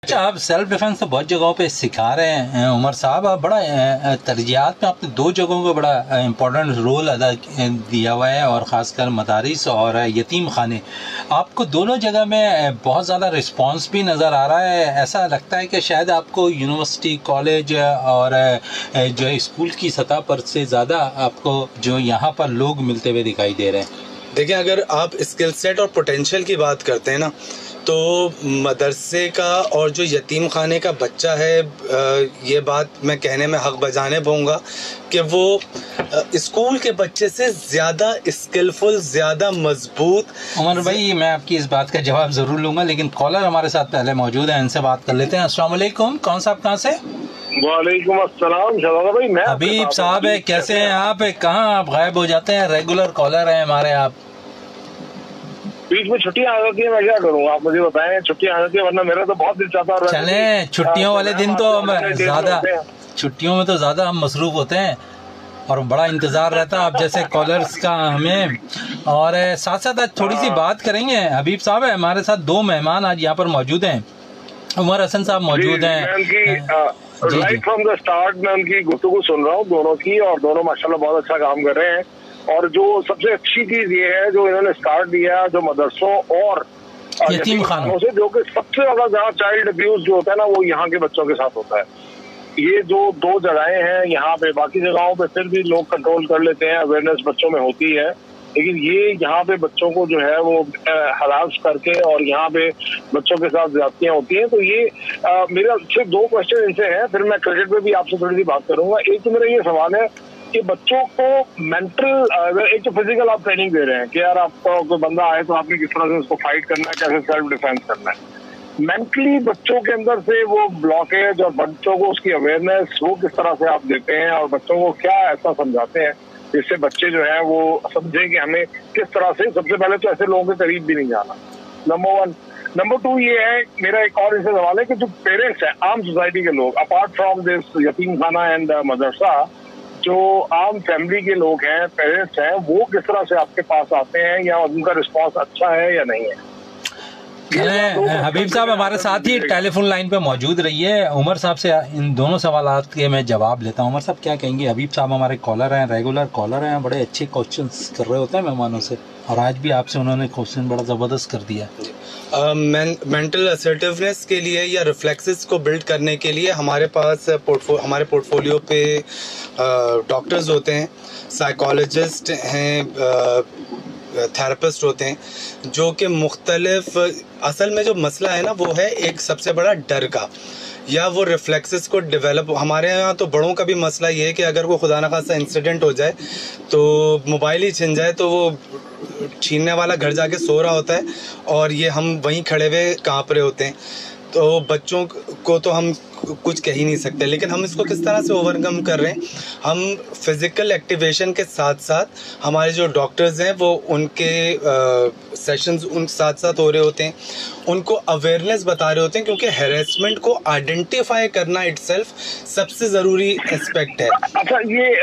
अच्छा, आप self defence तो बहुत जगहों पे सिखा रहे हैं उमर साहब, आप बड़ा तरजीहात में आपने दो जगहों को बड़ा इम्पोर्टेंट रोल अदा दिया हुआ है, और ख़ासकर मदारिस और यतीम खाने। आपको दोनों जगह में बहुत ज़्यादा रिस्पांस भी नज़र आ रहा है। ऐसा लगता है कि शायद आपको यूनिवर्सिटी, कॉलेज और जो है स्कूल की सतह पर से ज़्यादा आपको जो यहाँ पर लोग मिलते हुए दिखाई दे रहे हैं। देखिए, अगर आप स्किल सेट और पोटेंशियल की बात करते हैं ना, तो मदरसे का और जो यतीम खाने का बच्चा है, ये बात मैं कहने में हक बजाने पाऊँगा कि वो स्कूल के बच्चे से ज़्यादा स्किलफुल, ज़्यादा मजबूत। उमर भाई, मैं आपकी इस बात का जवाब ज़रूर लूँगा, लेकिन कॉलर हमारे साथ पहले मौजूद है, इनसे बात कर लेते हैं। अस्सलाम वालेकुम, कौन साहब कहाँ से? वालेकुम अस्सलाम शहजादा भाई, मैं हबीब साहब है, कैसे हैं आप? कहाँ आप गायब हो जाते हैं, रेगुलर कॉलर हैं हमारे आप। बीच में छुट्टियां आ जाती है, मैं क्या करूँ, आप मुझे बताएं। छुट्टियां आ जाती है, वरना मेरा तो बहुत दिल चाहता है। चलें, छुट्टियों वाले दिन तो हम ज़्यादा, छुट्टियों में तो ज़्यादा हम मसरूफ होते हैं और बड़ा इंतज़ार रहता है आप जैसे कॉलर्स का हमें। और साथ साथ आज थोड़ी सी बात करेंगे। हबीब साहब है हमारे साथ, दो मेहमान आज यहाँ पर मौजूद हैं। उमर हसन साहब मौजूद हैं। राइट फ्रॉम द स्टार्ट मैं उनकी गुफ्तगू सुन रहा हूँ दोनों की, और दोनों माशाल्लाह बहुत अच्छा काम कर रहे हैं। और जो सबसे अच्छी चीज ये है जो इन्होंने स्टार्ट दिया, जो मदरसों और यतीम खानों से, जो कि सबसे ज्यादा चाइल्ड अब्यूज जो होता है ना, वो यहाँ के बच्चों के साथ होता है। ये जो दो जगहें हैं यहाँ पे, बाकी जगहों पे फिर भी लोग कंट्रोल कर लेते हैं, अवेयरनेस बच्चों में होती है, लेकिन ये यहाँ पे बच्चों को जो है वो हरास करके और यहाँ पे बच्चों के साथ ज्यादतियां होती हैं। तो ये मेरा सिर्फ दो क्वेश्चन इनसे हैं, फिर मैं क्रिकेट पे भी आपसे थोड़ी सी बात करूंगा। एक तो मेरा ये सवाल है कि बच्चों को मेंटल, एक तो फिजिकल आप ट्रेनिंग दे रहे हैं कि यार आपको कोई बंदा आए तो आपने किस तरह से उसको फाइट करना है, कैसे सेल्फ डिफेंस करना है। मेंटली बच्चों के अंदर से वो ब्लॉकेज और बच्चों को उसकी अवेयरनेस वो किस तरह से आप देते हैं, और बच्चों को क्या ऐसा समझाते हैं जिससे बच्चे जो है वो समझें कि हमें किस तरह से, सबसे पहले तो ऐसे लोगों के करीब भी नहीं जाना, नंबर वन। नंबर टू ये है, मेरा एक और इससे सवाल है कि जो पेरेंट्स हैं, आम सोसाइटी के लोग, अपार्ट फ्रॉम दिस यतीम खाना एंड मदरसा, जो आम फैमिली के लोग हैं, पेरेंट्स हैं, वो किस तरह से आपके पास आते हैं, या उनका रिस्पॉन्स अच्छा है या नहीं है? हबीब साहब हमारे साथ ही टेलीफोन लाइन पे मौजूद रहिए। उमर साहब से इन दोनों सवालात के मैं जवाब लेता हूँ। उमर साहब क्या कहेंगे? हबीब साहब हमारे कॉलर हैं, रेगुलर कॉलर हैं, बड़े अच्छे क्वेश्चंस कर रहे होते हैं मेहमानों से, और आज भी आपसे उन्होंने क्वेश्चन बड़ा ज़बरदस्त कर दिया। मेंटल असर्टिवनेस के लिए या रिफ्लेक्सेस को बिल्ड करने के लिए हमारे पास हमारे पोर्टफोलियो पे डॉक्टर्स होते हैं, साइकोलॉजिस्ट हैं, थेरेपिस्ट होते हैं, जो कि मुख्तलिफ, असल में जो मसला है ना वो है एक सबसे बड़ा डर का, या वो रिफ्लेक्सेस को डेवलप। हमारे यहाँ तो बड़ों का भी मसला ये है कि अगर वो खुदा न खास्ता इंसिडेंट हो जाए तो मोबाइल ही छिन जाए तो वो छीनने वाला घर जाके सो रहा होता है और ये हम वहीं खड़े हुए काँप रहे होते हैं। तो बच्चों को तो हम कुछ कह ही नहीं सकते, लेकिन हम इसको किस तरह से ओवरकम कर रहे हैं, हम फिज़िकल एक्टिवेशन के साथ साथ हमारे जो डॉक्टर्स हैं वो उनके सेशंस उन साथ साथ हो रहे होते हैं, उनको अवेयरनेस बता रहे होते हैं, क्योंकि हैरेसमेंट को आइडेंटिफाई करना इटसेल्फ सबसे ज़रूरी एस्पेक्ट है। अच्छा, ये